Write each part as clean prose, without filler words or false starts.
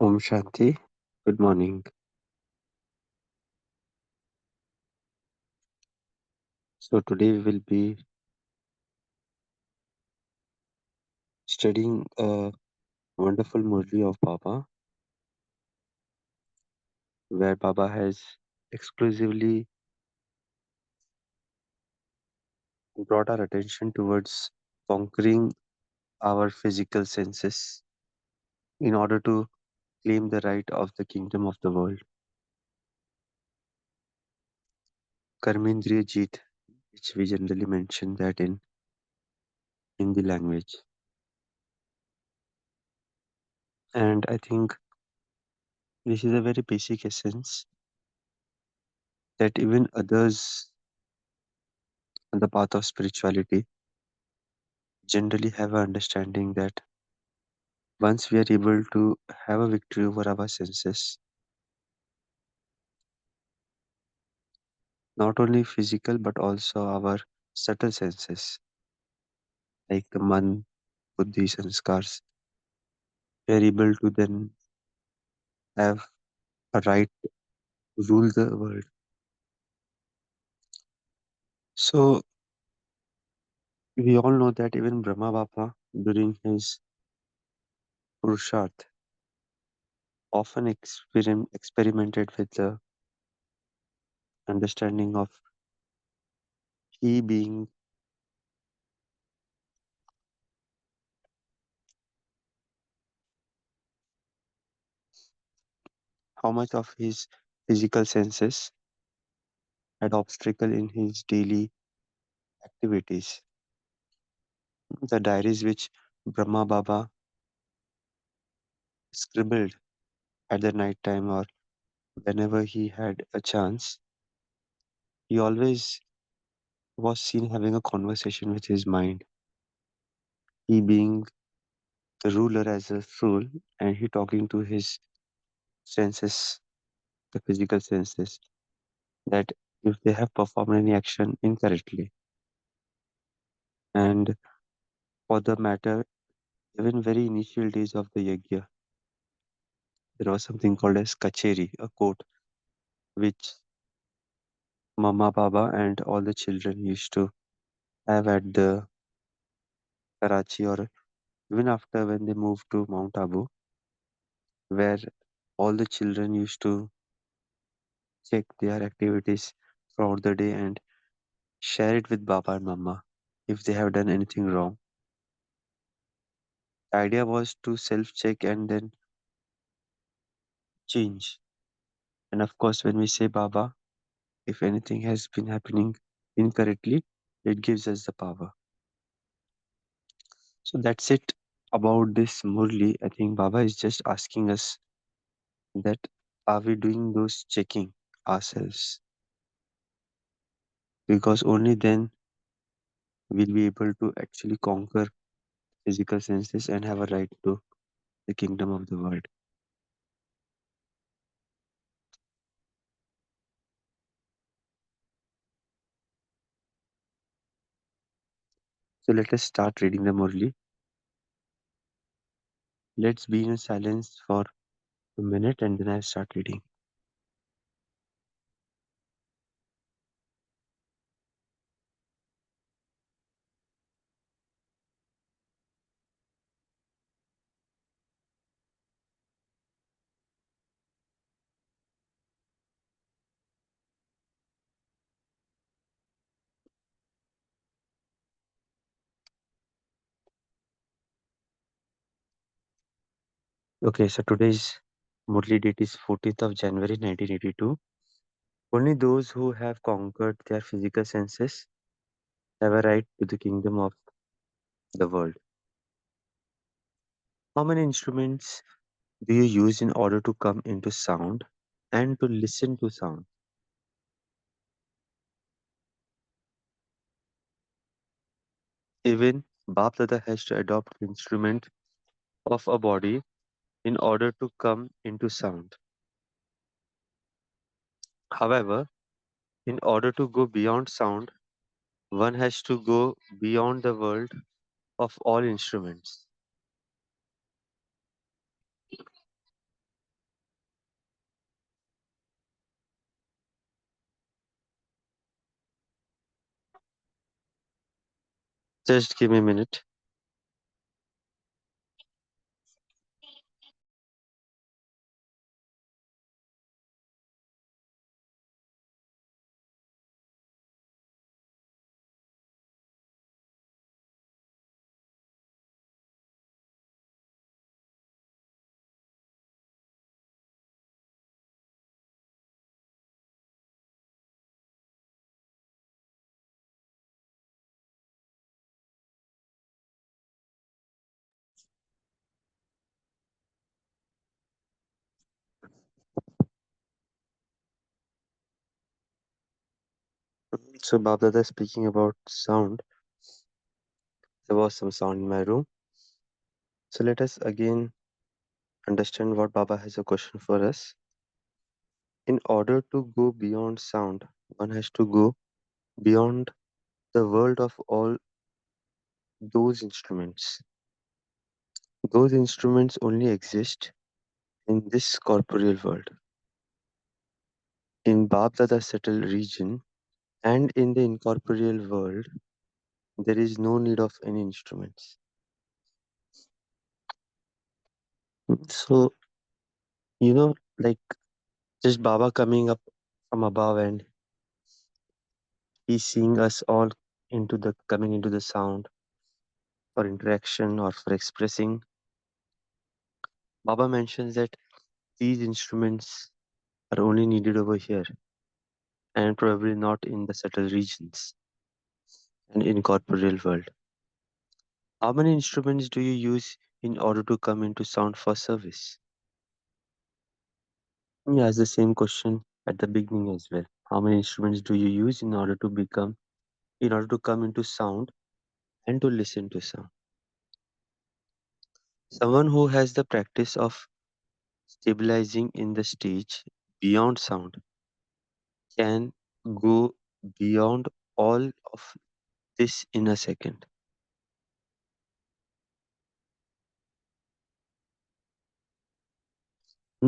Om Shanti. Good morning. So today we will be studying a wonderful Murli of Baba, where Baba has exclusively brought our attention towards conquering our physical senses in order to claim the right of the kingdom of the world. Karmendriya Jeet, which we generally mention that in Hindi language. And I think this is a very basic essence that even others on the path of spirituality generally have an understanding that once we are able to have a victory over our senses, not only physical but also our subtle senses, like the man, buddhi, sanskars, we are able to then have a right to rule the world. So we all know that even Brahma Baba, during his Purusharth, often experimented with the understanding of he being how much of his physical senses had obstacle in his daily activities. The diaries which Brahma Baba scribbled at the night time or whenever he had a chance, he always was seen having a conversation with his mind. He being the ruler as a fool and he talking to his senses, the physical senses, that if they have performed any action incorrectly. And for the matter, even very initial days of the yajna, there was something called as kacheri, a court, which Mama Baba and all the children used to have at the Karachi or even after when they moved to Mount Abu, where all the children used to check their activities throughout the day and share it with Baba and Mama if they have done anything wrong. The idea was to self check and then change. And of course, when we say Baba, if anything has been happening incorrectly, it gives us the power. So that's it about this Murli. I think Baba is just asking us that are we doing those checking ourselves? Because only then we'll be able to actually conquer physical senses and have a right to the kingdom of the world. So let us start reading the Murli. Let's be in silence for a minute and then I'll start reading. Okay, so today's Murli date is 14th of January 1982. Only those who have conquered their physical senses have a right to the kingdom of the world. How many instruments do you use in order to come into sound and to listen to sound? Even Bap Dada has to adopt the instrument of a body in order to come into sound. However, in order to go beyond sound, one has to go beyond the world of all instruments. Just give me a minute. So, Babdada speaking about sound. There was some sound in my room. So, let us again understand what Baba has a question for us. In order to go beyond sound, one has to go beyond the world of all those instruments. Those instruments only exist in this corporeal world. In Babdada's subtle region and in the incorporeal world, there is no need of any instruments. So, like just Baba coming up from above and he's seeing us all into the coming into the sound for interaction or for expressing. Baba mentions that these instruments are only needed over here and probably not in the subtle regions and incorporeal world. How many instruments do you use in order to come into sound for service? He asked the same question at the beginning as well. How many instruments do you use in order to come into sound and to listen to sound? Someone who has the practice of stabilizing in the stage beyond sound can go beyond all of this in a second.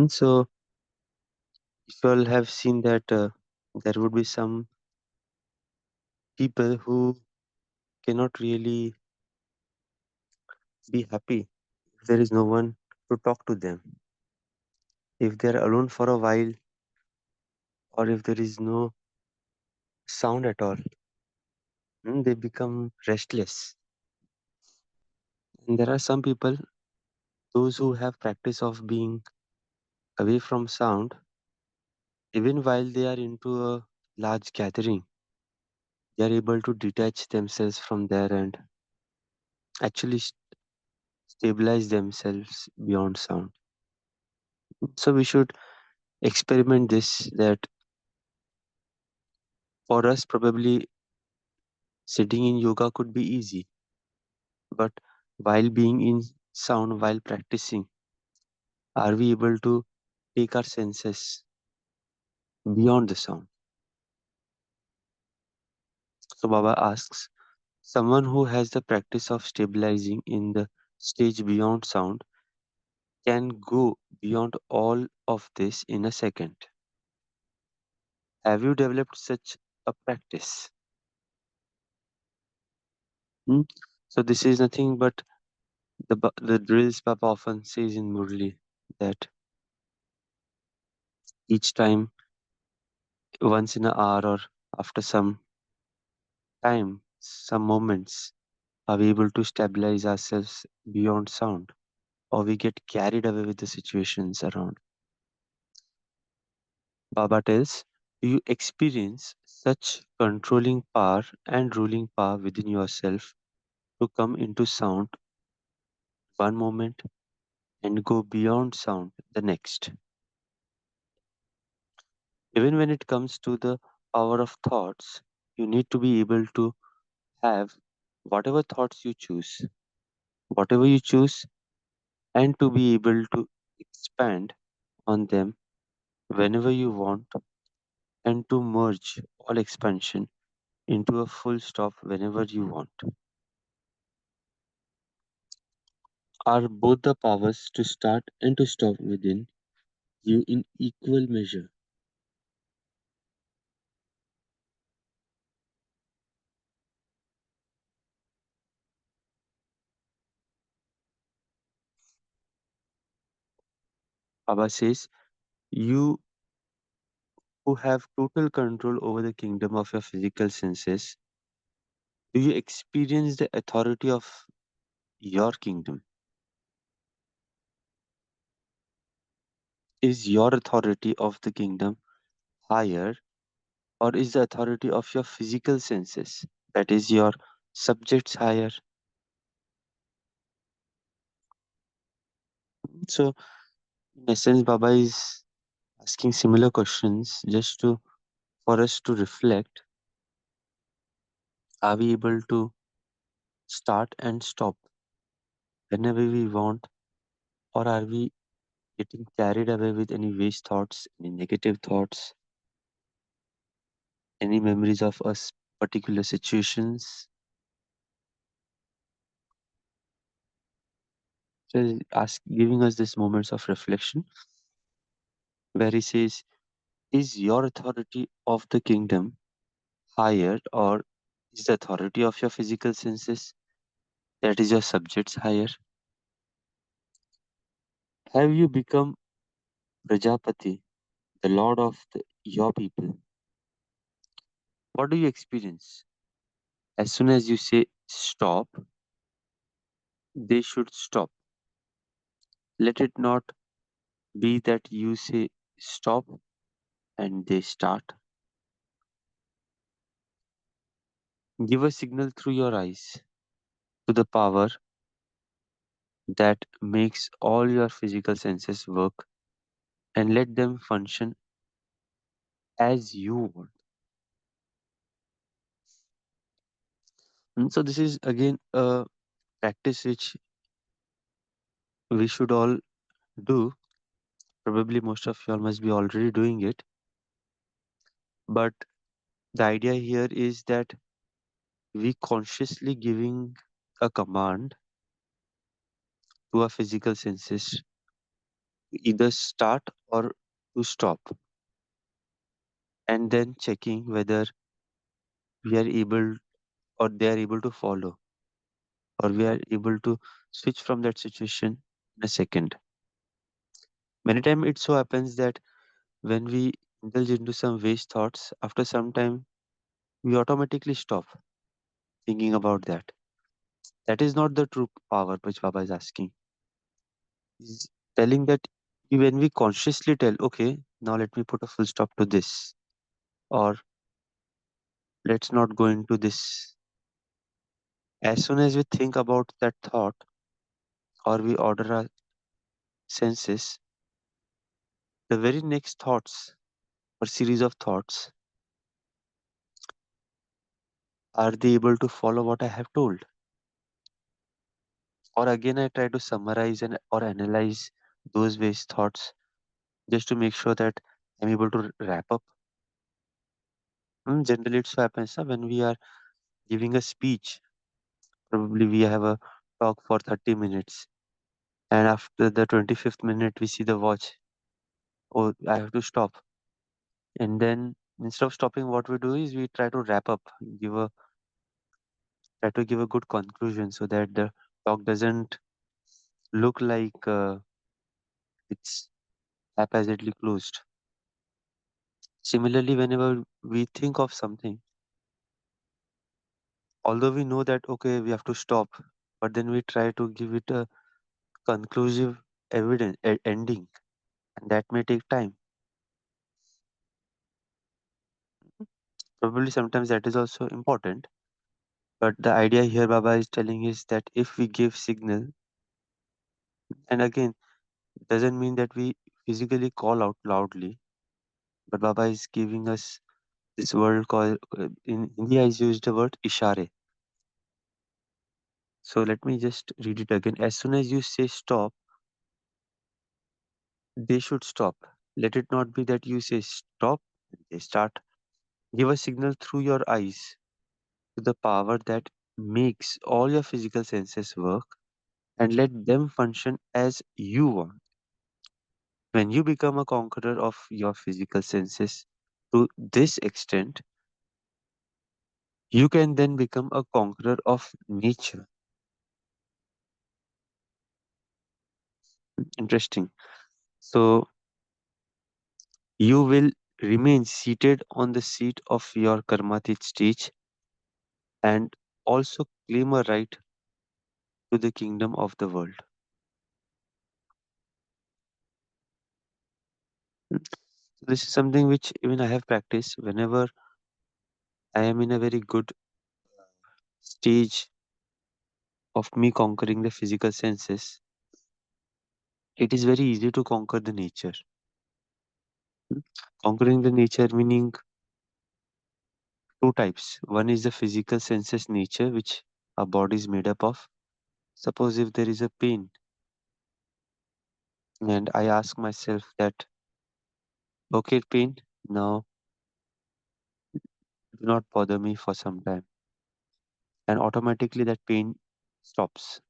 So, if you all have seen that there would be some people who cannot really be happy if there is no one to talk to them. If they're alone for a while, or if there is no sound at all, they become restless. And there are some people, those who have practice of being away from sound, even while they are into a large gathering, they are able to detach themselves from there and actually stabilize themselves beyond sound. So we should experiment this that for us, probably sitting in yoga could be easy, but while being in sound, while practicing, are we able to take our senses beyond the sound? So Baba asks, someone who has the practice of stabilizing in the stage beyond sound can go beyond all of this in a second. Have you developed such a practice? Hmm? So this is nothing but the drills Baba often says in Murli that each time, once in an hour or after some time, some moments, are we able to stabilize ourselves beyond sound, or we get carried away with the situations around? Baba tells, do you experience such controlling power and ruling power within yourself to come into sound one moment and go beyond sound the next? Even when it comes to the power of thoughts, you need to be able to have whatever thoughts whatever you choose, and to be able to expand on them whenever you want, and to merge all expansion into a full stop whenever you want. Are both the powers to start and to stop within you in equal measure? Baba says, you who have total control over the kingdom of your physical senses, do you experience the authority of your kingdom? Is your authority of the kingdom higher, or is the authority of your physical senses, that is your subjects, higher? So, in essence, Baba is asking similar questions just to for us to reflect. Are we able to start and stop whenever we want, or are we getting carried away with any waste thoughts, any negative thoughts, any memories of us particular situations? So giving us these moments of reflection where he says, is your authority of the kingdom higher, or is the authority of your physical senses, that is your subjects, higher? Have you become Prajapati, the lord of your people? What do you experience? As soon as you say stop, they should stop. Let it not be that you say stop and they start. Give a signal through your eyes to the power that makes all your physical senses work, and let them function as you want. So, this is again a practice which we should all do. Probably most of y'all must be already doing it. But the idea here is that we consciously giving a command to our physical senses to either start or to stop, and then checking whether we are able or they are able to follow, or we are able to switch from that situation in a second. Many times it so happens that when we indulge into some waste thoughts, after some time we automatically stop thinking about that. That is not the true power which Baba is asking. He's telling that when we consciously tell, okay, now let me put a full stop to this, or let's not go into this. As soon as we think about that thought, or we order our senses, the very next thoughts or series of thoughts, are they able to follow what I have told? Or again, I try to summarize and or analyze those waste thoughts just to make sure that I'm able to wrap up. Generally, it so happens when we are giving a speech, probably we have a talk for 30 minutes, and after the 25th minute, we see the watch. Oh, I have to stop. And then instead of stopping, what we do is we try to wrap up, give a try to give a good conclusion so that the talk doesn't look like it's haphazardly closed. Similarly, whenever we think of something, although we know that okay, we have to stop, but then we try to give it a conclusive ending, and that may take time. Probably sometimes that is also important. But the idea here Baba is telling is that if we give signal, and again, it doesn't mean that we physically call out loudly, but Baba is giving us this word called in India is used the word ishare. So let me just read it again. As soon as you say stop, they should stop. Let it not be that you say stop and they start. Give a signal through your eyes to the power that makes all your physical senses work, and let them function as you want. When you become a conqueror of your physical senses to this extent, you can then become a conqueror of nature. Interesting. So you will remain seated on the seat of your karmatic stage and also claim a right to the kingdom of the world. This is something which even I have practiced whenever I am in a very good stage of me conquering the physical senses. It is very easy to conquer the nature. Hmm. Conquering the nature meaning two types. One is the physical senses nature, which our body is made up of. Suppose if there is a pain and I ask myself that, okay, pain, now do not bother me for some time. And automatically that pain stops.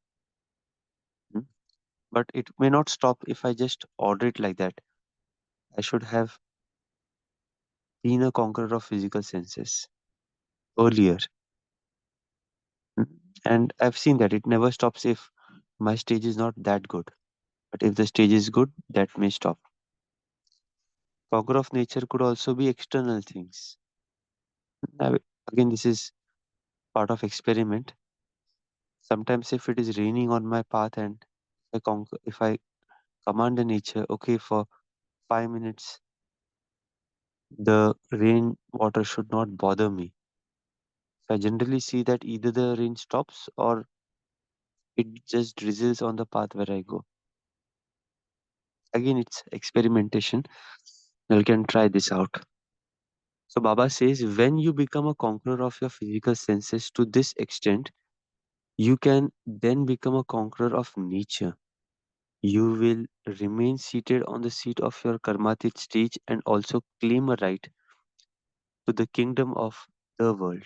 Hmm. But it may not stop if I just order it like that. I should have been a conqueror of physical senses earlier. Mm. And I've seen that it never stops if my stage is not that good. But if the stage is good, that may stop. Conquer of nature could also be external things. Now, again, this is part of experiment. Sometimes if it is raining on my path and if I command the nature, okay, for 5 minutes, the rain water should not bother me. So I generally see that either the rain stops or it just drizzles on the path where I go. Again, it's experimentation. You can try this out. So Baba says, when you become a conqueror of your physical senses to this extent, you can then become a conqueror of nature. You will remain seated on the seat of your karmatic stage and also claim a right to the kingdom of the world.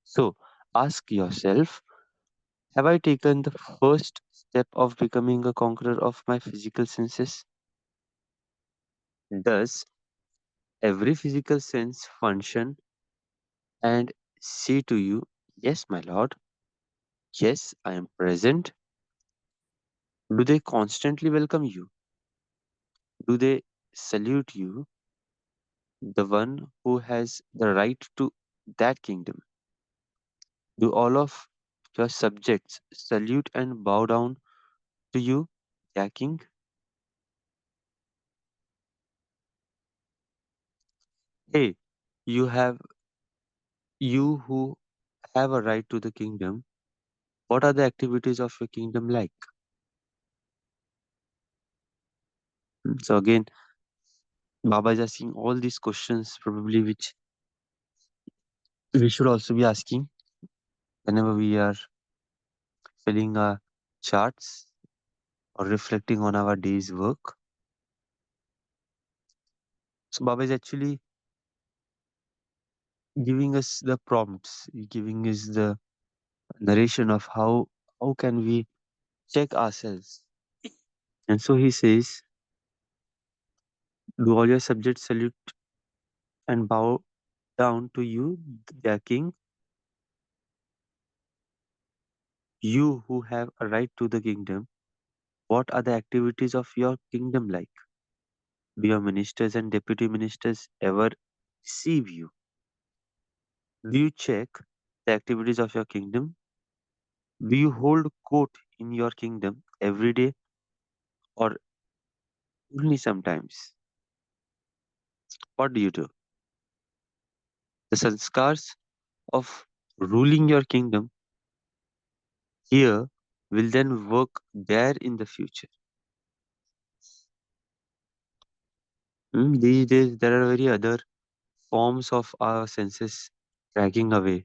So ask yourself, have I taken the first step of becoming a conqueror of my physical senses? Does every physical sense function and say to you, yes, my lord, yes, I am present? Do they constantly welcome you? Do they salute you, the one who has the right to that kingdom? Do all of your subjects salute and bow down to you, their king? Hey, you have you who have a right to the kingdom. What are the activities of your kingdom like? So again, Baba is asking all these questions probably which we should also be asking whenever we are filling our charts or reflecting on our day's work. So Baba is actually giving us the prompts, giving us the narration of how can we check ourselves. And so he says, do all your subjects salute and bow down to you, their king? You who have a right to the kingdom, what are the activities of your kingdom like? Do your ministers and deputy ministers ever receive you? Do you check the activities of your kingdom? Do you hold court in your kingdom every day or only sometimes? What do you do? The sanskars of ruling your kingdom here will then work there in the future. These days, there are very other forms of our senses dragging away,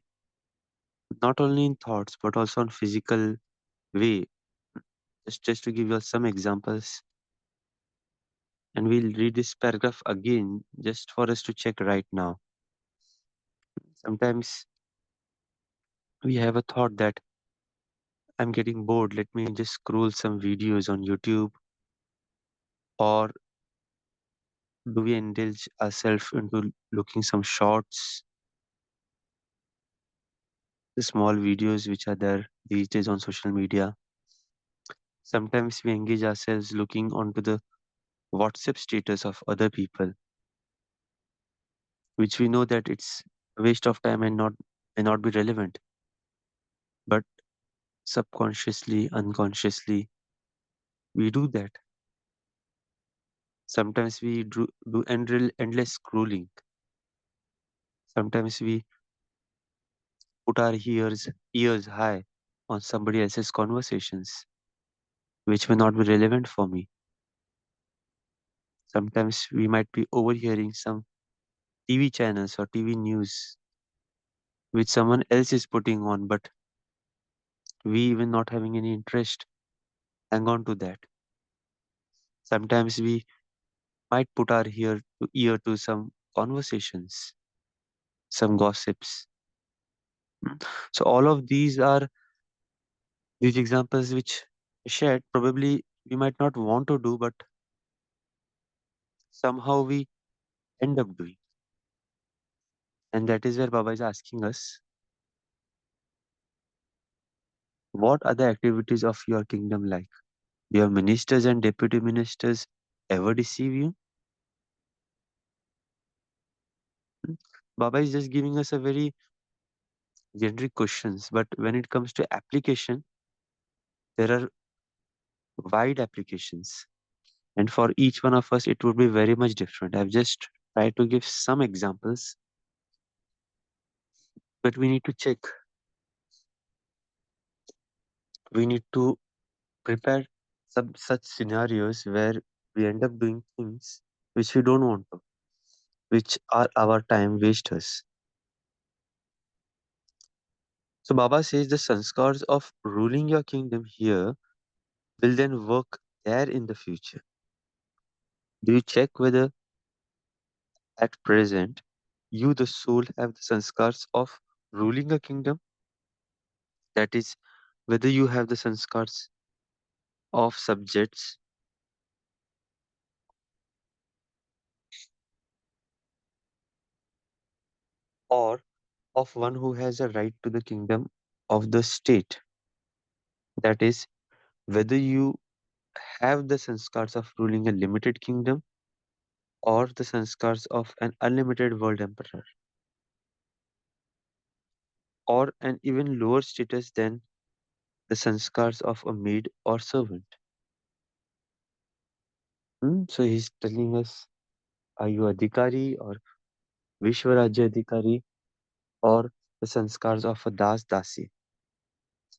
not only in thoughts but also on physical way. Just to give you all some examples, and we'll read this paragraph again just for us to check right now. Sometimes we have a thought that I'm getting bored, let me just scroll some videos on YouTube, or do we indulge ourselves into looking some shorts, the small videos which are there these days on social media. Sometimes we engage ourselves looking onto the WhatsApp status of other people, which we know that it's a waste of time and not may not be relevant, but subconsciously, unconsciously, we do that. Sometimes we do endless scrolling. Sometimes we put our ears high on somebody else's conversations, which may not be relevant for me. Sometimes we might be overhearing some TV channels or TV news which someone else is putting on, but we even not having any interest, hang on to that. Sometimes we might put our ear to some conversations, some gossips. Mm. So all of these examples which I shared, probably we might not want to do, but somehow we end up doing. And that is where Baba is asking us, what are the activities of your kingdom like? Do your ministers and deputy ministers ever deceive you? Mm. Baba is just giving us a very generic questions, but when it comes to application, there are wide applications. And for each one of us, it would be very much different. I've just tried to give some examples, but we need to check. We need to prepare some such scenarios where we end up doing things which we don't want to, which are our time wasters. So Baba says the sanskars of ruling your kingdom here will then work there in the future. Do you check whether at present you, the soul, have the sanskars of ruling a kingdom? That is, whether you have the sanskars of subjects or of one who has a right to the kingdom of the state. That is, whether you have the sanskars of ruling a limited kingdom or the sanskars of an unlimited world emperor or an even lower status than the sanskars of a maid or servant. So he's telling us, are you adhikari or Vishwarajya adhikari or the sanskars of a das dasi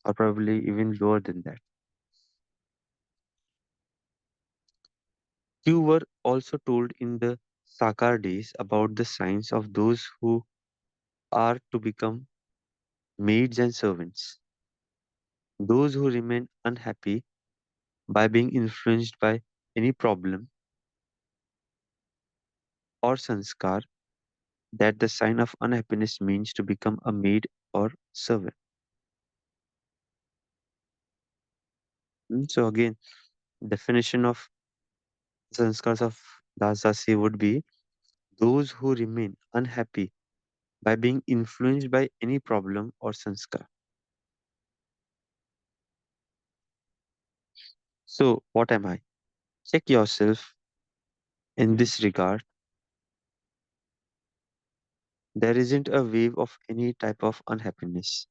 or probably even lower than that. You were also told in the Sakar days about the signs of those who are to become maids and servants, those who remain unhappy by being influenced by any problem or sanskar, that the sign of unhappiness means to become a maid or servant. So again, definition of sanskars of Dasasi would be those who remain unhappy by being influenced by any problem or sanskar. So what am I? Check yourself in this regard. There isn't a wave of any type of unhappiness,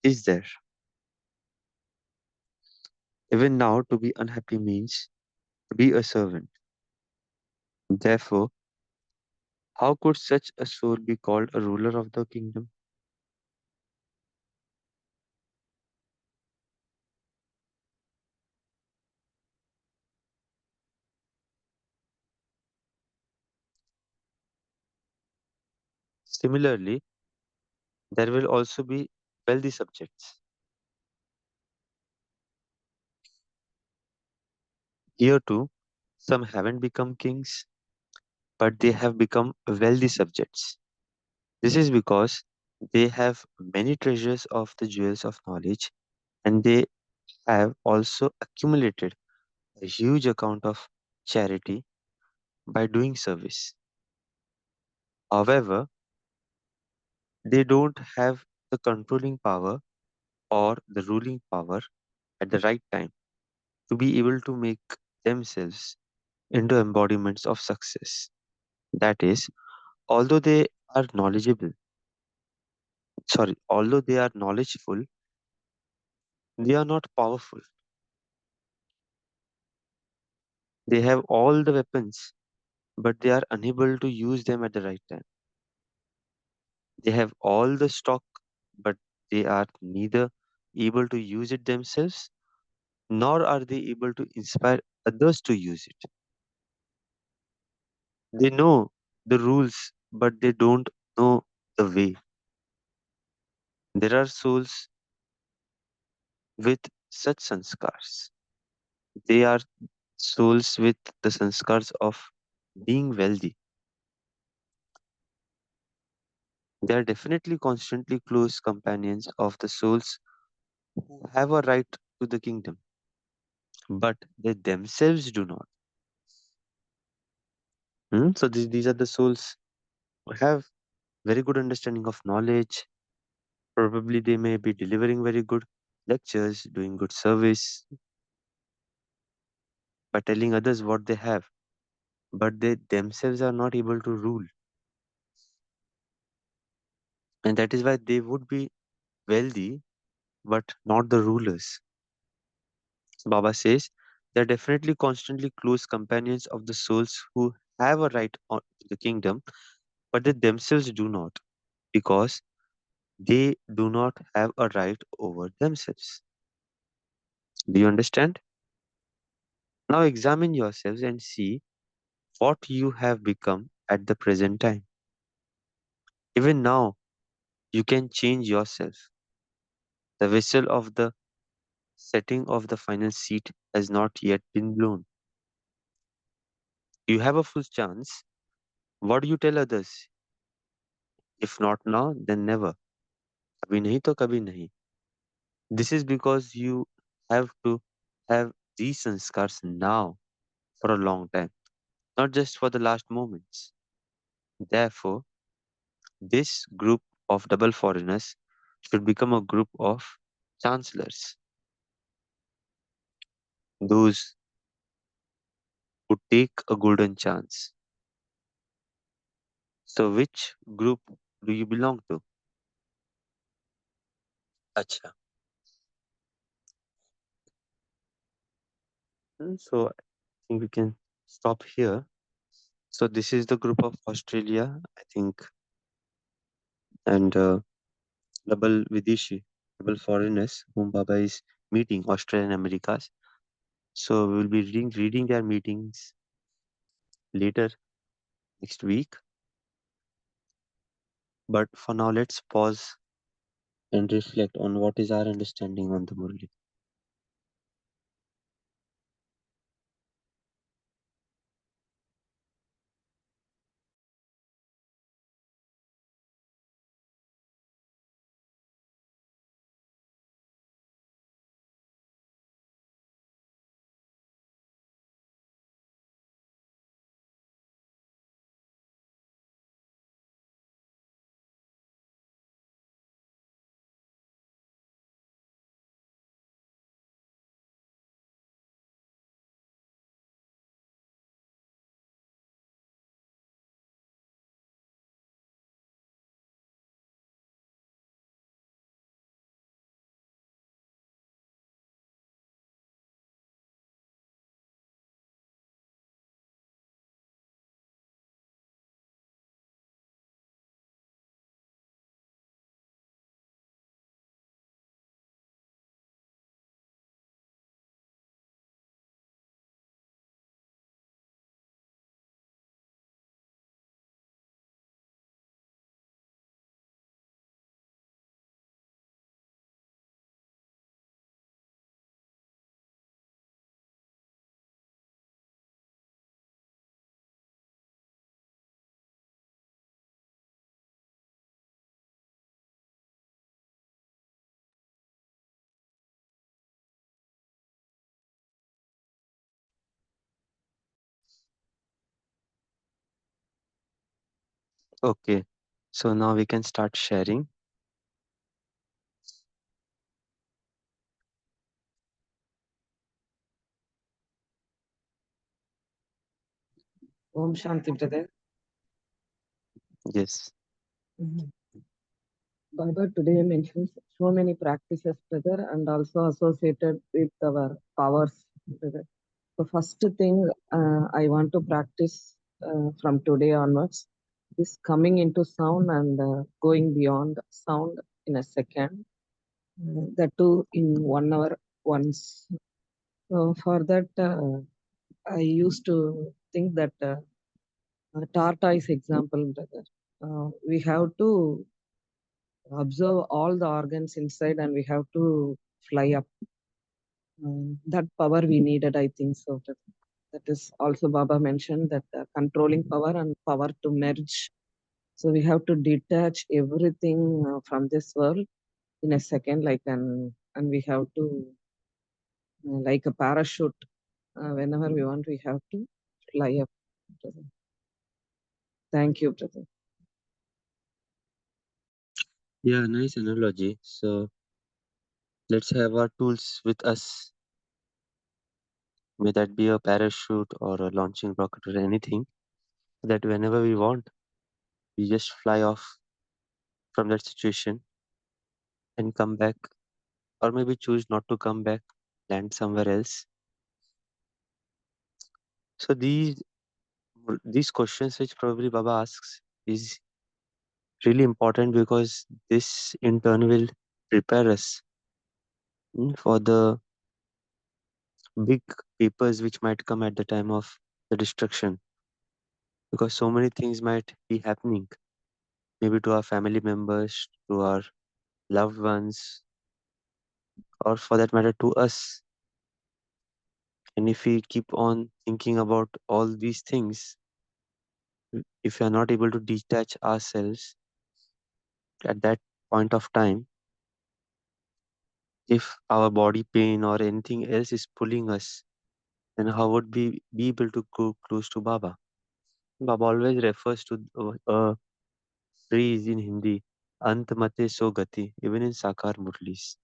is there? Even now, to be unhappy means to be a servant. Therefore, how could such a soul be called a ruler of the kingdom? Similarly, there will also be wealthy subjects. Here too, some haven't become kings, but they have become wealthy subjects. This is because they have many treasures of the jewels of knowledge and they have also accumulated a huge amount of charity by doing service. However, they don't have the controlling power or the ruling power at the right time to be able to make themselves into embodiments of success. That is, although they are knowledgeable, although they are knowledgeful, they are not powerful. They have all the weapons, but they are unable to use them at the right time. They have all the stock, but they are neither able to use it themselves, nor are they able to inspire others to use it. They know the rules, but they don't know the way. There are souls with such sanskars. They are souls with the sanskars of being wealthy. They are definitely constantly close companions of the souls who have a right to the kingdom, but they themselves do not. So these are the souls who have very good understanding of knowledge. Probably they may be delivering very good lectures, doing good service by telling others what they have, but they themselves are not able to rule. And that is why they would be wealthy, but not the rulers. Baba says they're definitely constantly close companions of the souls who have a right to the kingdom, but they themselves do not, because they do not have a right over themselves. Do you understand? Now examine yourselves and see what you have become at the present time. Even now, you can change yourself. The whistle of the setting of the final seat has not yet been blown. You have a full chance. What do you tell others? If not now, then never. Kabhi nahi to kabhi nahi. This is because you have to have these sanskars now for a long time, not just for the last moments. Therefore, this group of double foreigners should become a group of chancellors, those who take a golden chance. So, which group do you belong to? Acha. So, I think we can stop here. So, this is the group of Australia, I think, and double Vidishi, double foreigners whom Baba is meeting, Australian Americas. So, we will be reading their meetings later next week. But for now, let's pause and reflect on what is our understanding on the Murli. Okay, so now we can start sharing. Om Shanti, brother. Yes. Mhm. Baba today mentions so many practices, brother, and also associated with our powers, brother. The first thing I want to practice from today onwards is coming into sound and going beyond sound in a second. That too in 1 hour once. So for that, I used to think that tortoise example, brother. We have to observe all the organs inside and we have to fly up. That power we needed, I think so. That is also Baba mentioned that controlling power and power to merge. So we have to detach everything from this world in a second, and we have to, like a parachute, whenever we want, we have to fly up. Brother. Thank you, brother. Yeah, nice analogy. So let's have our tools with us. May that be a parachute or a launching rocket or anything, that whenever we want, we just fly off from that situation and come back, or maybe choose not to come back, land somewhere else. So these questions which probably Baba asks is really important, because this in turn will prepare us for the big papers which might come at the time of the destruction, because so many things might be happening, maybe to our family members, to our loved ones, or for that matter to us. And if we keep on thinking about all these things, if we are not able to detach ourselves at that point of time, if our body pain or anything else is pulling us, then how would we be able to go close to Baba? Baba always refers to a phrase in Hindi, Ant Mate So Gati, even in Sakar Murlis.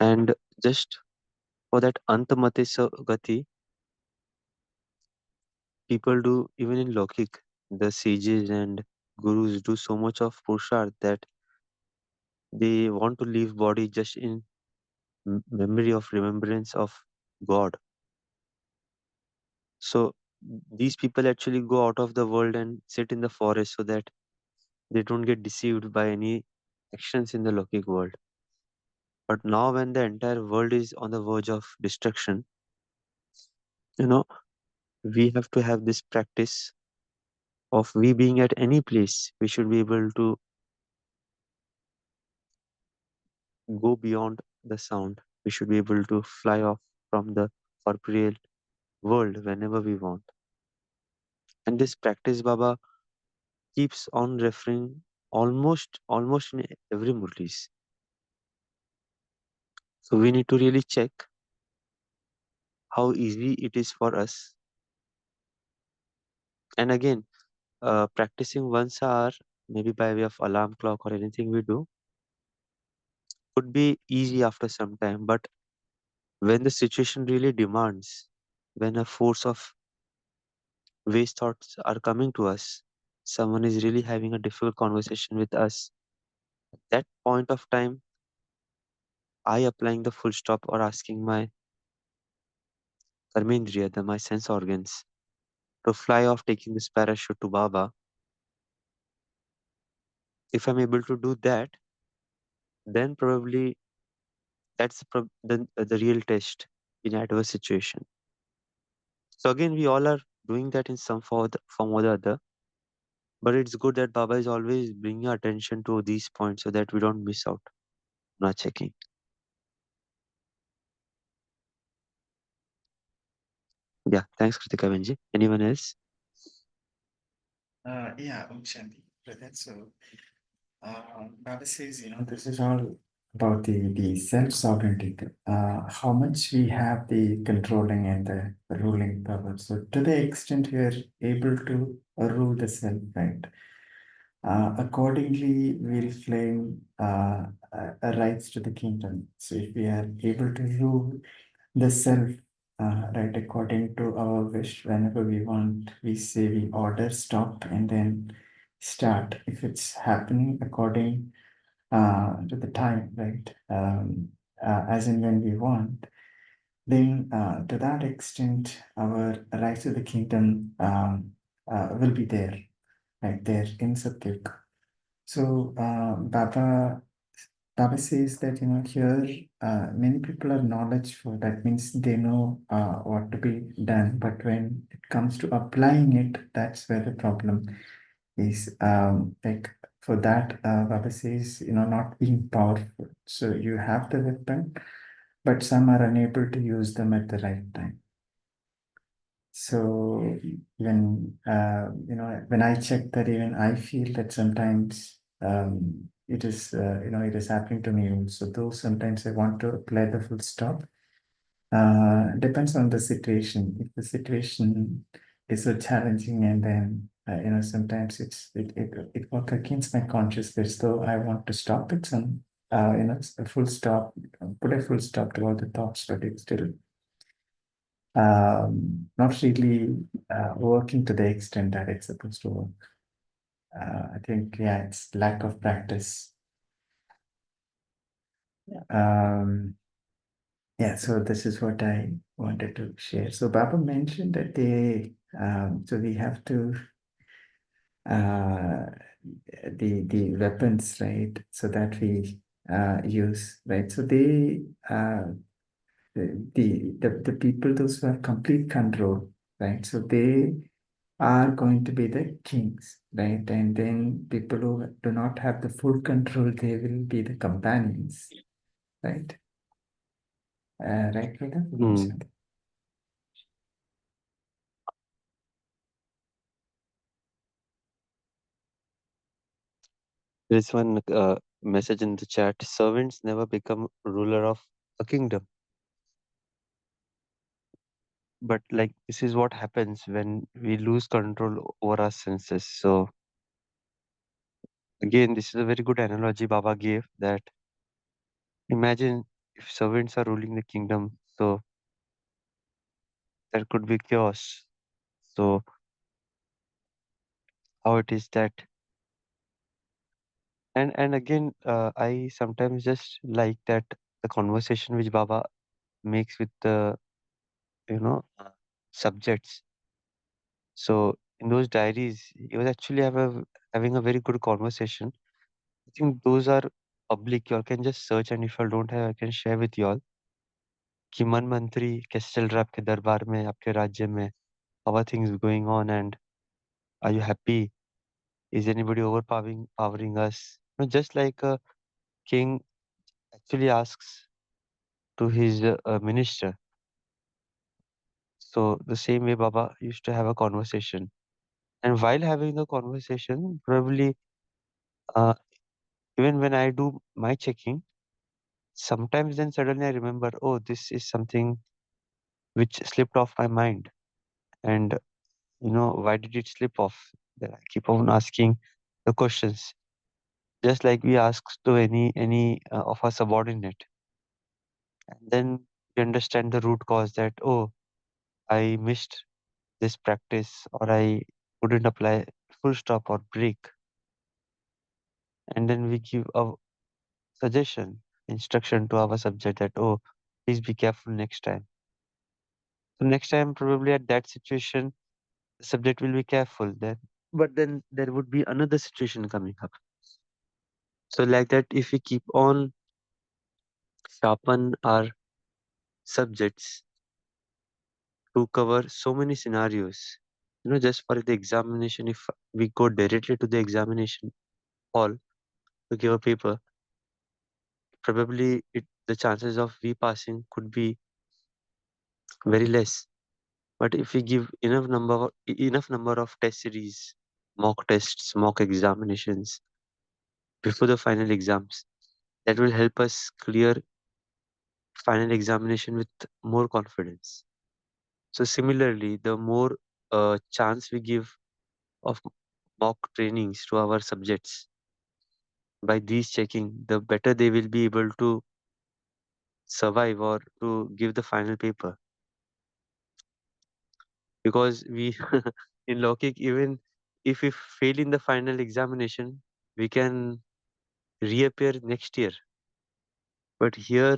And just for that Ant Mate So Gati, people do, even in Lokik, the sages and gurus do so much of purushart that they want to leave body just in memory of remembrance of God. So these people actually go out of the world and sit in the forest so that they don't get deceived by any actions in the Lokik world. But now when the entire world is on the verge of destruction, you know, we have to have this practice of, we being at any place, we should be able to go beyond the sound. We should be able to fly off from the corporeal world whenever we want. And this practice Baba keeps on referring almost in every murlis. So we need to really check how easy it is for us. And again, practicing once hour, maybe by way of alarm clock or anything we do, could be easy after some time. But when the situation really demands, when a force of waste thoughts are coming to us, someone is really having a difficult conversation with us, that point of time, I applying the full stop or asking my karmendriya, my sense organs, to fly off taking this parachute to Baba, if I'm able to do that, then probably that's the real test in adverse situation. So again, we all are doing that in some form or the other, but it's good that Baba is always bringing attention to these points so that we don't miss out, not checking. Yeah, thanks Kritika Benji. Anyone else? Yeah, Shanti, brother. So, Baba says, this is all about the self-sovereignty, how much we have the controlling and the ruling power. So, to the extent we are able to rule the self, right? Accordingly, we'll claim rights to the kingdom. So, if we are able to rule the self, right? According to our wish, whenever we want, we say we order stop and then start. If it's happening according to the time, right? As in when we want, then to that extent, our rise to the kingdom will be there, right there in Satyuk. So Baba says that here many people are knowledgeful. That means they know what to be done. But when it comes to applying it, that's where the problem is. Like for that, Baba says not being powerful. So you have the weapon, but some are unable to use them at the right time. So when I check that, even I feel that sometimes it is it is happening to me also. Though sometimes I want to apply the full stop. Depends on the situation. If the situation is so challenging, and then sometimes it works against my consciousness. Though I want to stop it, some a full stop, put a full stop to all the thoughts, but it's still not really working to the extent that it's supposed to work. I think, yeah, it's lack of practice. Yeah, so this is what I wanted to share. So Baba mentioned that so we have to the weapons, right? So that we use, right? So the people, those who have complete control, right? So they are going to be the kings, right? And then people who do not have the full control, they will be the companions, right? Right, Rita? There's one message in the chat. Servants never become ruler of a kingdom. But like this is what happens when we lose control over our senses. So again, this is a very good analogy Baba gave, that imagine if servants are ruling the kingdom, so there could be chaos. So how it is that, and again, I sometimes just like that the conversation which Baba makes with the subjects. So in those diaries, he was actually having a very good conversation. I think those are public. You all can just search, and if you all don't have, I can share with you all. कि मन मंत्री कैसे चल रहा है आपके दरबार में, आपके राज्य में? How are things going on, and are you happy? Is anybody powering us? Just like a king actually asks to his minister. So the same way Baba used to have a conversation. And while having the conversation, probably uh, even when I do my checking, sometimes then suddenly I remember, oh, this is something which slipped off my mind. And, why did it slip off? Then I keep on asking the questions, just like we ask to any of our subordinate. And then we understand the root cause, that, oh, I missed this practice, or I couldn't apply full stop or break. And then we give a suggestion, instruction to our subject that, oh, please be careful next time. So next time, probably at that situation, the subject will be careful then. But then there would be another situation coming up. So like that, if we keep on sharpen our subjects to cover so many scenarios, just for the examination, if we go directly to the examination hall to give a paper, probably the chances of we passing could be very less. But if we give enough number of test series, mock tests, mock examinations before the final exams, that will help us clear final examination with more confidence. So similarly, the more chance we give of mock trainings to our subjects, by these checking, the better they will be able to survive or to give the final paper. because we in Lokik, even if we fail in the final examination, we can reappear next year. But here,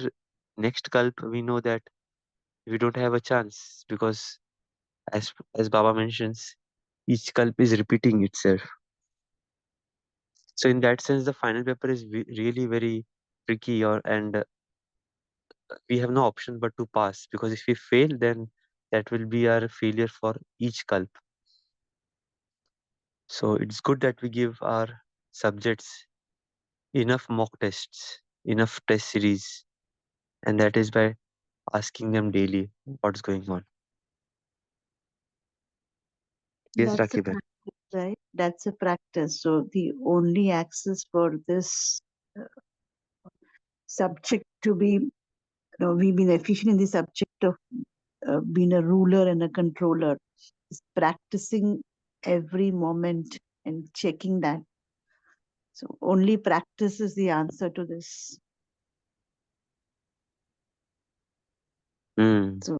next Kalp, we know that we don't have a chance because, as Baba mentions, each Kalp is repeating itself. So in that sense, the final paper is really very tricky, and we have no option but to pass, because if we fail, then that will be our failure for each Kalp. So it's good that we give our subjects enough mock tests, enough test series, and that is by asking them daily what's going on. Yes, That's a Rakib. practice, right? That's a practice. So the only access for this uh, subject to be, we've been efficient in the subject of being a ruler and a controller is practicing every moment and checking that. So only practice is the answer to this. Mm. So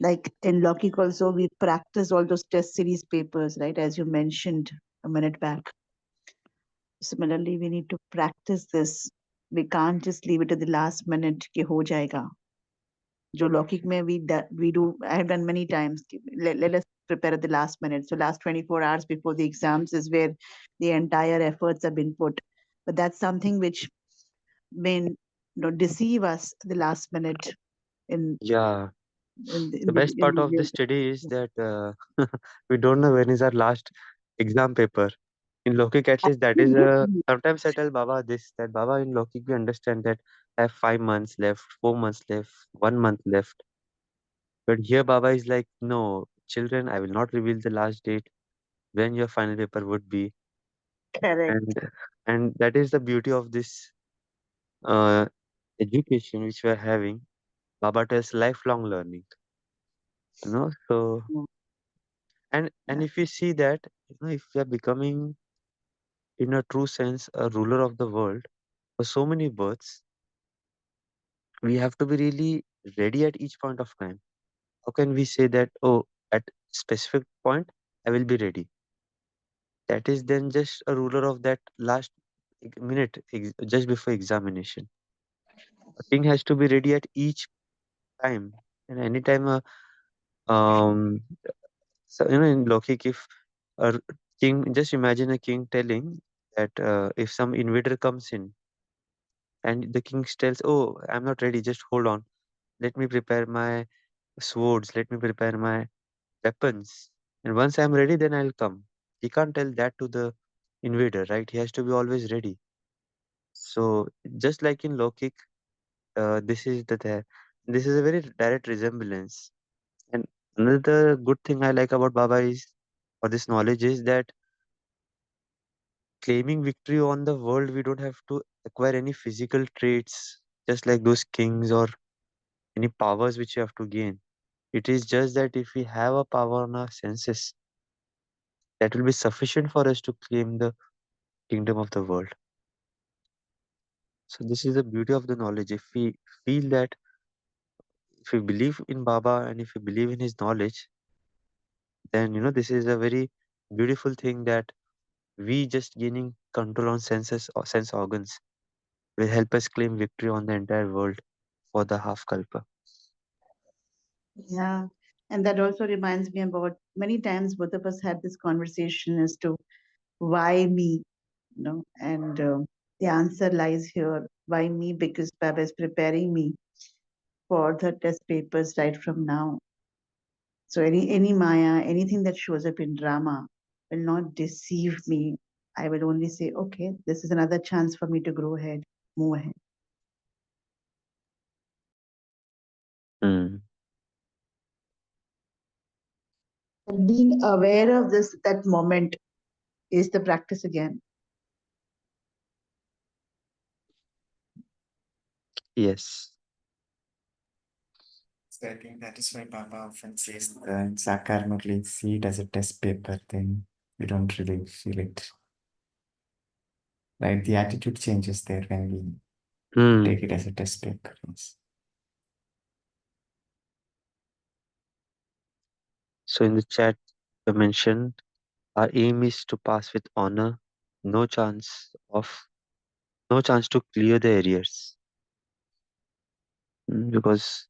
like in Logic also, we practice all those test series papers, right? As you mentioned a minute back. Similarly, we need to practice this. We can't just leave it to the last minute कि हो जाएगा. जो लौकिक में we do, I have done many times. Let us prepare at the last minute. So last 24 hours before the exams is where the entire efforts have been put. But that's something which may deceive us at the last minute in Yeah, in the, the in the, best in part the of this study is that we don't know when is our last exam paper. In Lokik, at least that is a. Absolutely. Sometimes I tell Baba this, that Baba, in Lokik we understand that I have 5 months left, 4 months left, 1 month left. But here Baba is like, no, children, I will not reveal the last date when your final paper would be. Correct. And that is the beauty of this uh, education which we are having. Baba tells lifelong learning, so. Mm. And Yeah. if we see that, if we are becoming in a true sense a ruler of the world for so many births, we have to be really ready at each point of time. How can we say that, oh, at specific point I will be ready? That is then just a ruler of that last minute, just before examination. A king has to be ready at each time, and anytime. Um, so in Lokik, if a king, just imagine a king telling that if some invader comes in, and the king tells, "Oh, I'm not ready. Just hold on. Let me prepare my swords. Let me prepare my weapons. And once I'm ready, then I'll come." He can't tell that to the invader, right? He has to be always ready. So just like in Lokik, this is a very direct resemblance. And another good thing I like about Baba is, or this knowledge is that claiming victory on the world, we don't have to acquire any physical traits, just like those kings, or any powers which you have to gain. It is just that if we have a power on our senses, that will be sufficient for us to claim the kingdom of the world. So this is the beauty of the knowledge. If we feel that, if we believe in Baba and if we believe in his knowledge, then this is a very beautiful thing, that we just gaining control on senses or sense organs will help us claim victory on the entire world for the half kalpa. Yeah. And that also reminds me about many times both of us had this conversation as to why me, and the answer lies here. Why me? Because Baba is preparing me for the test papers right from now. So any Maya, anything that shows up in drama will not deceive me. I will only say, okay, this is another chance for me to grow ahead, move ahead. Hmm. And being aware of this, that moment is the practice again. Yes. So I think that is why Baba often says in Sakar Murli, see it as a test paper thing. We don't really feel it. Right? The attitude changes there when we Hmm. take it as a test paper. Yes. So in the chat, I mentioned our aim is to pass with honor, no chance of no chance to clear the arrears. Because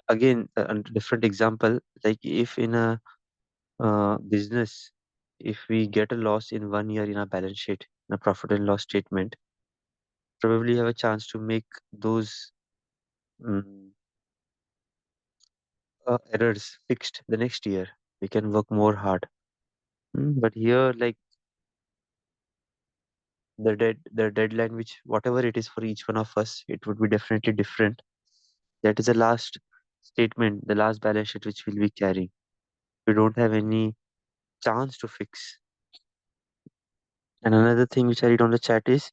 again, a different example, like if in a business, if we get a loss in 1 year in our balance sheet, in a profit and loss statement, probably have a chance to make those mm, errors fixed the next year. We can work more hard. But here, like the deadline, which whatever it is for each one of us, it would be definitely different. That is the last statement, the last balance sheet which we'll be carrying. We don't have any chance to fix. And another thing which I read on the chat is,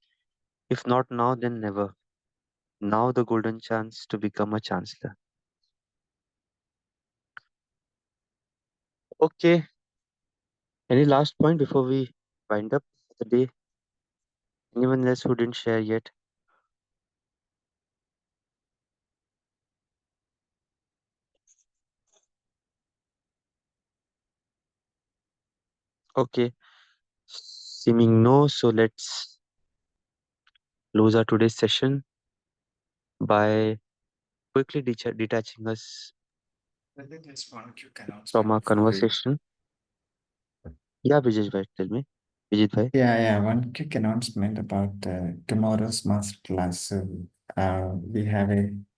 if not now, then never. Now the golden chance to become a chancellor. Okay. Any last point before we wind up for the day? Anyone else who didn't share yet? Okay. Seeming no, so let's close our today's session by quickly detaching us Whether there's one quick from announcement our before we. conversation. Yeah, Vijay bhai, tell me. Vijay bhai. Yeah, one quick announcement about tomorrow's master class. So we have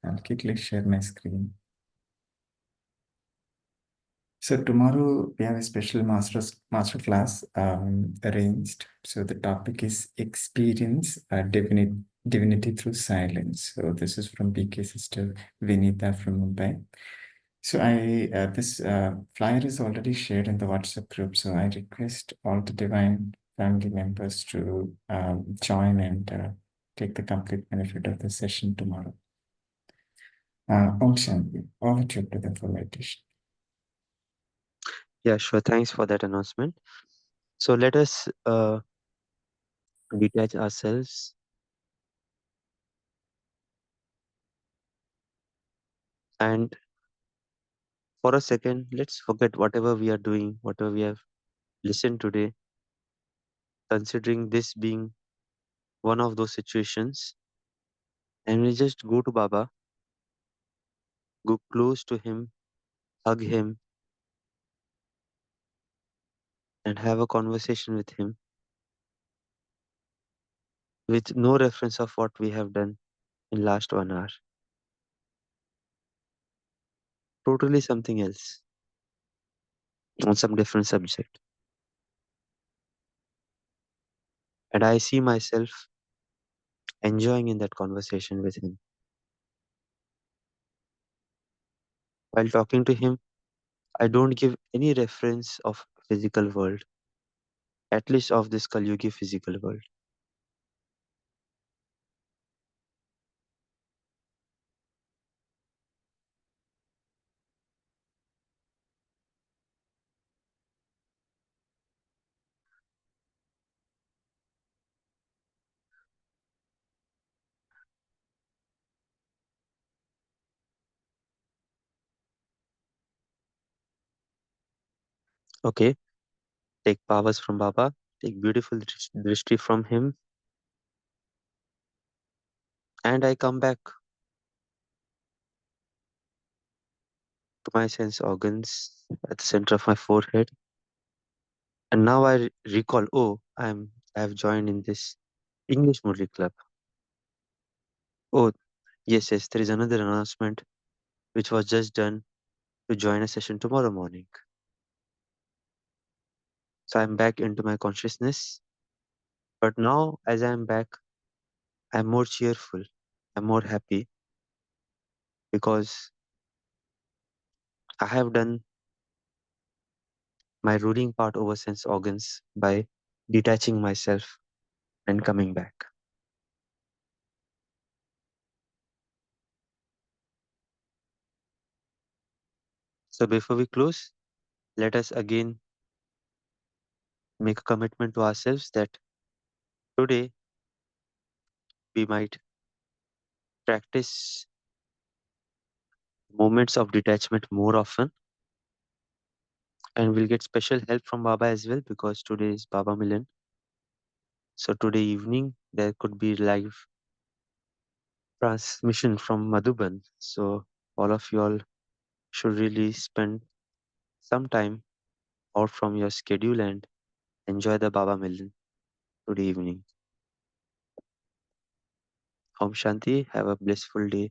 I'll quickly share my screen. So tomorrow we have a special master class arranged. So the topic is experience divinity through silence. So this is from BK sister Vinita from Mumbai. So this flyer is already shared in the WhatsApp group. So I request all the divine family members to join and take the complete benefit of the session tomorrow. Om Shanti. Over to you, Brother, for meditation. Yeah, sure. Thanks for that announcement. So let us detach ourselves and for a second, let's forget whatever we are doing, whatever we have listened today, considering this being one of those situations, and we just go to Baba, go close to him, hug him, and have a conversation with him with no reference of what we have done in last 1 hour. Totally something else on some different subject. And I see myself enjoying in that conversation with him. While talking to him, I don't give any reference of physical world, at least of this Kalyugi physical world. Okay, take powers from Baba, take beautiful drishti from him, and I come back to my sense organs at the center of my forehead. And now I recall, oh, I have joined in this English Murli Club. Oh, yes, there is another announcement which was just done to join a session tomorrow morning. So I'm back into my consciousness. But now, as I'm back, I'm more cheerful. I'm more happy because I have done my ruling part over sense organs by detaching myself and coming back. So before we close, let us again make a commitment to ourselves that today we might practice moments of detachment more often. And we'll get special help from Baba as well because today is Baba Milan. So today evening there could be live transmission from Madhuban. So all of you all should really spend some time out from your schedule and enjoy the Baba Milan today evening. Om Shanti. Have a blissful day.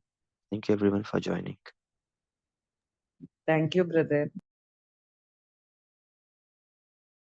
Thank you everyone for joining. Thank you, brother.